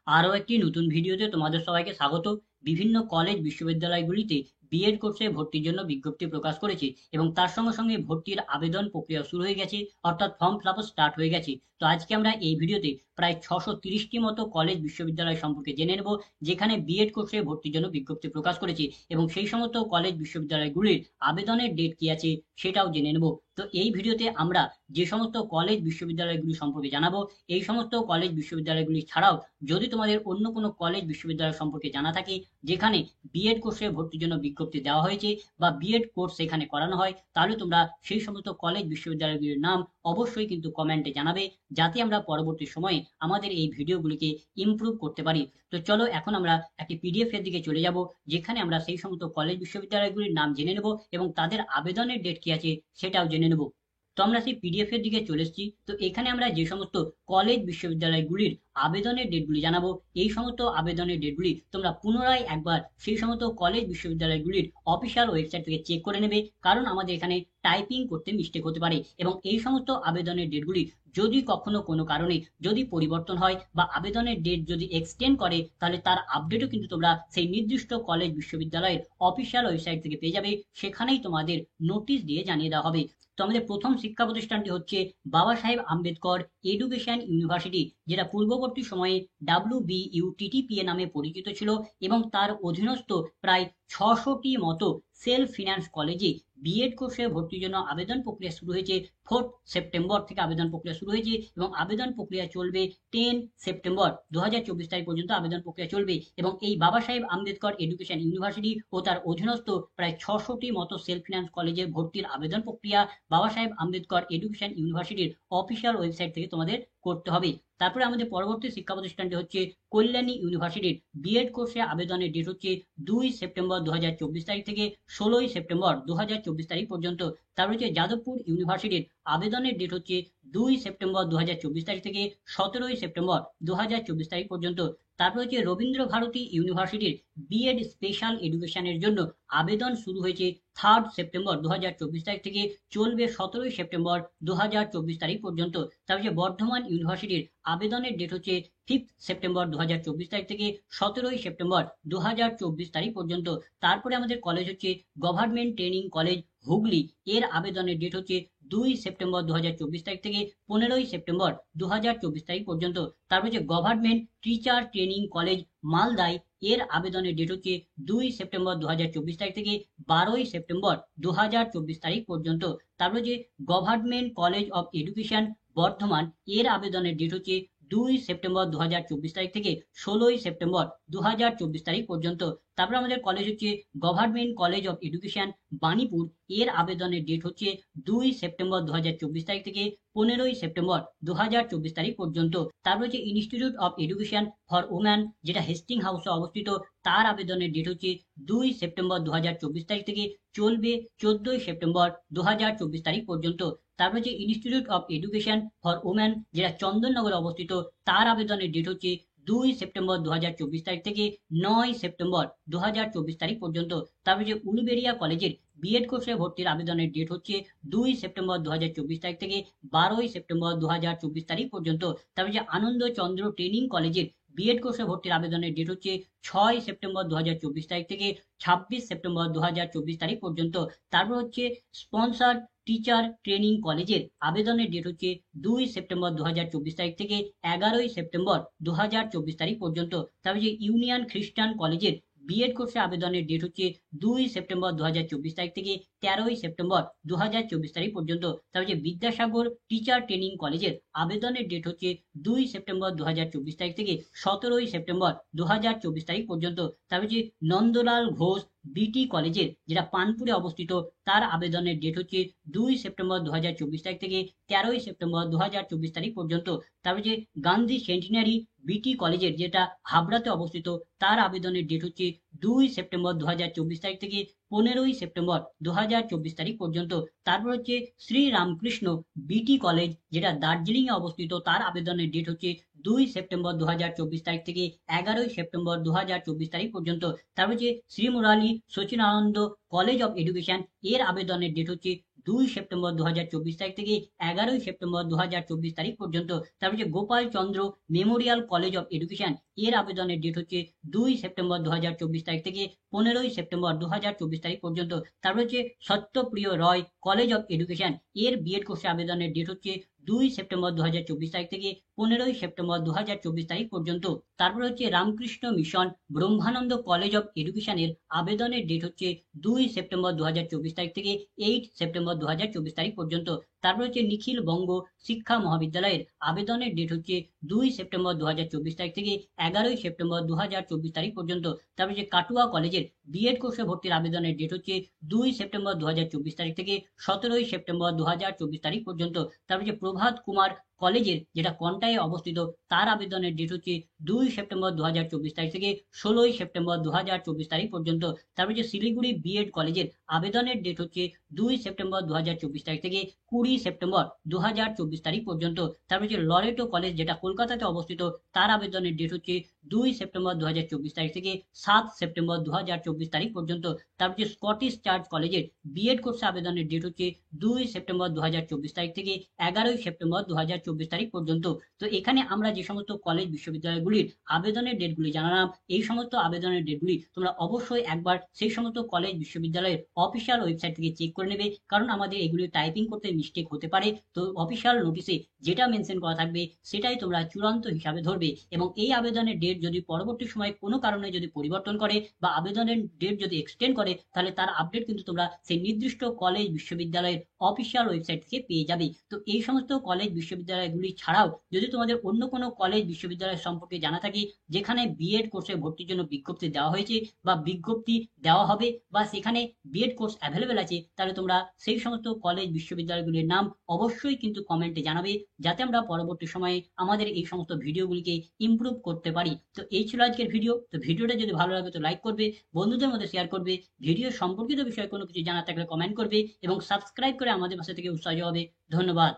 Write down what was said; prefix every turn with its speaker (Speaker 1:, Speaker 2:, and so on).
Speaker 1: আরো একটি নতুন ভিডিওতে তোমাদের সবাইকে স্বাগত। বিভিন্ন কলেজ বিশ্ববিদ্যালয়গুলিতে বিএড কোর্সে ভর্তির জন্য বিজ্ঞপ্তি প্রকাশ করেছে এবং তার সঙ্গে সঙ্গে ভর্তির আবেদন প্রক্রিয়া শুরু হয়ে গেছে, অর্থাৎ ফর্ম ফিল আপ স্টার্ট হয়ে গেছে। তো আজকে আমরা এই ভিডিওতে প্রায় 630টি মতো কলেজ বিশ্ববিদ্যালয় সম্পর্কে জেনে নেব, যেখানে বিএড কোর্সে ভর্তির জন্য বিজ্ঞপ্তি প্রকাশ করেছে, এবং সেই সমস্ত কলেজ বিশ্ববিদ্যালয়গুলির আবেদনের ডেট কি আছে সেটাও জেনে নেব। তো এই ভিডিওতে আমরা যে সমস্ত কলেজ বিশ্ববিদ্যালয়গুলি সম্পর্কে জানাবো, এই সমস্ত কলেজ বিশ্ববিদ্যালয়গুলি ছাড়াও যদি তোমাদের অন্য কোনো কলেজ বিশ্ববিদ্যালয় সম্পর্কে জানা থাকে যেখানে বিএড কোর্সে ভর্তির জন্য বিজ্ঞপ্তি দেওয়া হয়েছে বা বিএড কোর্স সেখানে করানো হয়, তাহলে তোমরা সেই সমস্ত কলেজ বিশ্ববিদ্যালয়গুলির নাম অবশ্যই কিন্তু কমেন্টে জানাবে, যাতে আমরা পরবর্তী সময়ে আমাদের এই ভিডিওগুলিকে ইমপ্রুভ করতে পারি। তো চলো এখন আমরা একটি পিডিএফ এর দিকে চলে যাব, যেখানে আমরা সেই সমস্ত কলেজ বিশ্ববিদ্যালয়গুলির নাম জেনে নেব এবং তাদের আবেদনের ডেট কি আছে সেটাও জেনে নেব। তো আমরা সেই পিডিএফ এর দিকে চলে এসেছি। তো এখানে আমরা যে সমস্ত কলেজ বিশ্ববিদ্যালয়গুলির আবেদনের ডেটগুলি জানাবো, এই সমস্ত আবেদনের ডেটগুলি তোমরা পুনরায় একবার সেই সমস্ত কলেজ বিশ্ববিদ্যালয়গুলির অফিসিয়াল ওয়েবসাইট থেকে চেক করে নেবে, কারণ আমাদের এখানে টাইপিং করতে মিস্টেক হতে পারে, এবং এই সমস্ত আবেদনের ডেটগুলি যদি কখনো কোনো কারণে যদি পরিবর্তন হয় বা আবেদনের ডেট যদি এক্সটেন্ড করে, তাহলে তার আপডেটও কিন্তু তোমরা সেই নির্দিষ্ট কলেজ বিশ্ববিদ্যালয়ের অফিসিয়াল ওয়েবসাইট থেকে পেয়ে যাবে। সেখানেই তোমাদের নোটিশ দিয়ে জানিয়ে দেওয়া হবে। তো আমাদের প্রথম শিক্ষা প্রতিষ্ঠানটি হচ্ছে বাবা সাহেব আম্বেদকর এডুকেশন ইউনিভার্সিটি, যেটা পূর্ববর্তী সময়ে WBUTTPA নামে পরিচিত ছিল, এবং তার অধীনস্থ প্রায় 600টি মতো সেলফ ফিন্যান্স কলেজে বিএড কোর্সে ভর্তির জন্য আবেদন প্রক্রিয়া শুরু হয়েছে। 4 সেপ্টেম্বর থেকে আবেদন প্রক্রিয়া শুরু হয়েছে এবং আবেদন প্রক্রিয়া চলবে 10 সেপ্টেম্বর 2024 তারিখ পর্যন্ত আবেদন প্রক্রিয়া চলবে। এবং এই বাবা সাহেব আম্বেদকর এডুকেশন ইউনিভার্সিটি ও তার অধীনস্থ প্রায় 600টি মতো সেলফ ফিন্যান্স কলেজের ভর্তির আবেদন প্রক্রিয়া বাবা সাহেব আম্বেদকর এডুকেশন ইউনিভার্সিটির অফিসিয়াল ওয়েবসাইট থেকে তোমাদের করতে হবে। তারপরে আমাদের পরবর্তী শিক্ষা প্রতিষ্ঠানটি হচ্ছে কল্যাণী ইউনিভার্সিটির বিএড কোর্সে আবেদনের ডেট হচ্ছে 2 সেপ্টেম্বর 2024 তারিখ থেকে 16 সেপ্টেম্বর 2024 তারিখ পর্যন্ত। তারপর হচ্ছে যাদবপুর ইউনিভার্সিটির আবেদনের ডেট হচ্ছে 2 সেপ্টেম্বর 2024 তারিখ থেকে 17 সেপ্টেম্বর 2024 তারিখ পর্যন্ত। তারপর হচ্ছে রবীন্দ্র ভারতী ইউনিভার্সিটির বিএড স্পেশাল এডুকেশনের জন্য আবেদন শুরু হয়েছে 3 সেপ্টেম্বর 2024 তারিখ থেকে, চলবে 17 সেপ্টেম্বর 2024 তারিখ পর্যন্ত। তারপর হচ্ছে বর্ধমান ইউনিভার্সিটির আবেদনের ডেট হচ্ছে 5 সেপ্টেম্বর 2024 তারিখ থেকে 17 সেপ্টেম্বর 2024 তারিখ পর্যন্ত। তারপরে আমাদের কলেজ হচ্ছে গভর্নমেন্ট ট্রেনিং কলেজ হুগলি, এর আবেদনের ডেট হচ্ছে 2 সেপ্টেম্বর 2024 তারিখ থেকে 15 সেপ্টেম্বর 2024 তারিখ পর্যন্ত। তারপর হচ্ছে গভর্নমেন্ট টিচার ট্রেনিং কলেজ মালদায়, এর আবেদনের ডেট হচ্ছে 2 সেপ্টেম্বর 2024 তারিখ থেকে 12 সেপ্টেম্বর 2024 তারিখ পর্যন্ত। তারপর যে government college of education Bardhaman, এর আবেদনের ডেট হচ্ছে 2 সেপ্টেম্বর 2024 তারিখ থেকে 16 সেপ্টেম্বর 2024 তারিখ পর্যন্ত। তারপর আমাদের কলেজ হচ্ছে government college of education Banipur, এর আবেদনের ডেট হচ্ছে 2 সেপ্টেম্বর 2024 তারিখ থেকে 15 সেপ্টেম্বর 2024 তারিখ পর্যন্ত। তারপর হচ্ছে institute of education for woman, যেটা হেস্টিং হাউসে অবস্থিত, তার আবেদনের ডেট হচ্ছে 2 সেপ্টেম্বর 2024 তারিখ থেকে, চলবে 14 সেপ্টেম্বর 2024 তারিখ পর্যন্ত। তারপর হচ্ছে institute of education for woman, যেটা চন্দননগরে অবস্থিত, তার আবেদনের ডেট হচ্ছে 2 সেপ্টেম্বর 2024 তারিখ থেকে 9 সেপ্টেম্বর 2024 তারিখ পর্যন্ত। তারপর যে উলুবেড়িয়া কলেজের বিএড কোর্সে ভর্তির আবেদনের ডেট হচ্ছে 2 সেপ্টেম্বর 2024 তারিখ থেকে 12 সেপ্টেম্বর 2024 তারিখ পর্যন্ত। তারপর যে আনন্দচন্দ্র ট্রেনিং কলেজের বিএড কোর্সে ভর্তির আবেদনের ডেট হচ্ছে 6 সেপ্টেম্বর 2024 তারিখ থেকে 26 সেপ্টেম্বর 2024 তারিখ পর্যন্ত। তারপর হচ্ছে স্পন্সর টিচার ট্রেনিং কলেজের আবেদনের ডেট হচ্ছে 2 সেপ্টেম্বর 2024 তারিখ থেকে 11 সেপ্টেম্বর 2024 তারিখ পর্যন্ত। তারপর যে ইউনিয়ন খ্রিস্টান কলেজের বিএড কোর্সে আবেদনের ডেট হচ্ছে 2 সেপ্টেম্বর 2024 তারিখ থেকে 13 সেপ্টেম্বর 2024 তারিখ পর্যন্ত। তারপর যে বিদ্যাসাগর টিচার ট্রেনিং কলেজের আবেদনের ডেট হচ্ছে 2 সেপ্টেম্বর 2024 তারিখ থেকে 17 সেপ্টেম্বর 2024 তারিখ পর্যন্ত। তারপর যে নন্দলাল ঘোষ বিটি কলেজের, যেটা পানপুরে অবস্থিত, তার আবেদনের ডেট হচ্ছে 2 সেপ্টেম্বর 2024 তারিখ থেকে 13 সেপ্টেম্বর 2024 তারিখ পর্যন্ত। তারপর যে গান্ধী সেন্টিনারি বিটি কলেজের, যেটা হাবড়াতে অবস্থিত, তার আবেদনের ডেট হচ্ছে 2 সেপ্টেম্বর 2024 তারিখ থেকে 15 সেপ্টেম্বর 2024 তারিখ পর্যন্ত। তারপর হচ্ছে শ্রী রামকৃষ্ণ বিটি কলেজ, যেটা দার্জিলিং এ অবস্থিত, তার আবেদনের ডেট হচ্ছে 2 সেপ্টেম্বর 2024 তারিখ থেকে 11 সেপ্টেম্বর 2024 তারিখ পর্যন্ত। তারপর হচ্ছে Shri Murali সচিনানন্দ college of education, এর আবেদনের ডেট হচ্ছে 2 সেপ্টেম্বর 2024 তারিখ থেকে 11 সেপ্টেম্বর 2024 তারিখ পর্যন্ত। তারপর হচ্ছে Gopal Chandra Memorial college of education, এর আবেদনের ডেট হচ্ছে 2 সেপ্টেম্বর 2024 তারিখ থেকে 15 সেপ্টেম্বর 2024 তারিখ পর্যন্ত। তারপর হচ্ছে সত্যপ্রিয় রয় কলেজ অফ এডুকেশন, এর বিএড কোর্সে আবেদনের ডেট হচ্ছে 2 সেপ্টেম্বর 2024 তারিখ থেকে 15 সেপ্টেম্বর 2024 তারিখ পর্যন্ত। তারপর হচ্ছে Ramakrishna mission Brahmananda college of এডুকেশনের আবেদনের ডেট হচ্ছে 2 সেপ্টেম্বর 2024 তারিখ থেকে 8 সেপ্টেম্বর 2024 তারিখ পর্যন্ত। তারপর হচ্ছে নিখিল বঙ্গ শিক্ষা মহাবিদ্যালয়ের আবেদনের ডেট হচ্ছে 2 সেপ্টেম্বর 2024 তারিখ থেকে 11 সেপ্টেম্বর 2024 তারিখ পর্যন্ত। তারপর হচ্ছে কাটুয়া কলেজের বিএড কোর্সে ভর্তির আবেদনের ডেট হচ্ছে 2 সেপ্টেম্বর 2024 তারিখ থেকে 17 সেপ্টেম্বর 2024 তারিখ পর্যন্ত। তারপর হচ্ছে প্রভাত কুমার কলেজের, যেটা কন্টায়ে অবস্থিত, তার আবেদনের ডেট হচ্ছে 2 সেপ্টেম্বর 2024 তারিখ থেকে 16 সেপ্টেম্বর 2024 তারিখ পর্যন্ত। তারপর হচ্ছে শিলিগুড়ি বিএড কলেজের আবেদনের ডেট হচ্ছে 2 সেপ্টেম্বর 2024 তারিখ থেকে 20 সেপ্টেম্বর 2024 তারিখ পর্যন্ত। তারপর হচ্ছে লরেটো কলেজ, যেটা কলকাতাতে অবস্থিত, তার আবেদনের ডেট হচ্ছে 2 সেপ্টেম্বর 2024 তারিখ থেকে 7 সেপ্টেম্বর 2024 তারিখ পর্যন্ত। তারপর হচ্ছে স্কটিশ চার্চ কলেজের বিএড কোর্সে আবেদনের ডেট হচ্ছে 2 সেপ্টেম্বর 2024 তারিখ থেকে 11 সেপ্টেম্বর 2024 তারিখ পর্যন্ত। তো এখানে আমরা যে সমস্ত কলেজ বিশ্ববিদ্যালয়গুলির আবেদনের ডেটগুলি জানালাম, এই সমস্ত আবেদনের ডেটগুলি তোমরা অবশ্যই একবার সেই সমস্ত কলেজ বিশ্ববিদ্যালয়ের অফিসিয়াল ওয়েবসাইট থেকে চেক করে নেবে, কারণ আমাদের এগুলি টাইপিং করতে মিস্টেক হতে পারে। তো অফিসিয়াল নোটিশে যেটা মেনশন করা থাকবে সেটাই তোমরা চূড়ান্ত হিসাবে ধরবে, এবং এই আবেদনের ডেট যদি পরবর্তী সময়ে কোনো কারণে যদি পরিবর্তন করে বা আবেদনের ডেট যদি এক্সটেন্ড করে, তাহলে তার আপডেট কিন্তু তোমরা সেই নির্দিষ্ট কলেজ বিশ্ববিদ্যালয়ের অফিসিয়াল ওয়েবসাইট থেকে পেয়ে যাবে। তো এই সমস্ত কলেজ বিশ্ববিদ্যালয়গুলি ছাড়াও যদি তোমাদের অন্য কোনো কলেজ বিশ্ববিদ্যালয় সম্পর্কে জানা থাকে যেখানে বিএড কোর্সে ভর্তির জন্য বিজ্ঞপ্তি দেওয়া হয়েছে বা বিজ্ঞপ্তি দেওয়া হবে বা সেখানে বিএড কোর্স অ্যাভেলেবেল আছে, তাহলে তোমরা সেই সমস্ত কলেজ বিশ্ববিদ্যালয়গুলির নাম অবশ্যই কিন্তু কমেন্টে জানাবে, যাতে আমরা পরবর্তী সময়ে আমাদের এই সমস্ত ভিডিওগুলিকে ইমপ্রুভ করতে পারি। তো এই ছিল আজকের ভিডিও। তো ভিডিওটা যদি ভালো লাগে তো লাইক করবে, বন্ধুদের মধ্যে শেয়ার করবে, ভিডিও সম্পর্কিত বিষয়ে কোনো কিছু জানা থাকলে কমেন্ট করবে এবং সাবস্ক্রাইব করে আমাদের পাশে থেকে উৎসাহ হবে। ধন্যবাদ।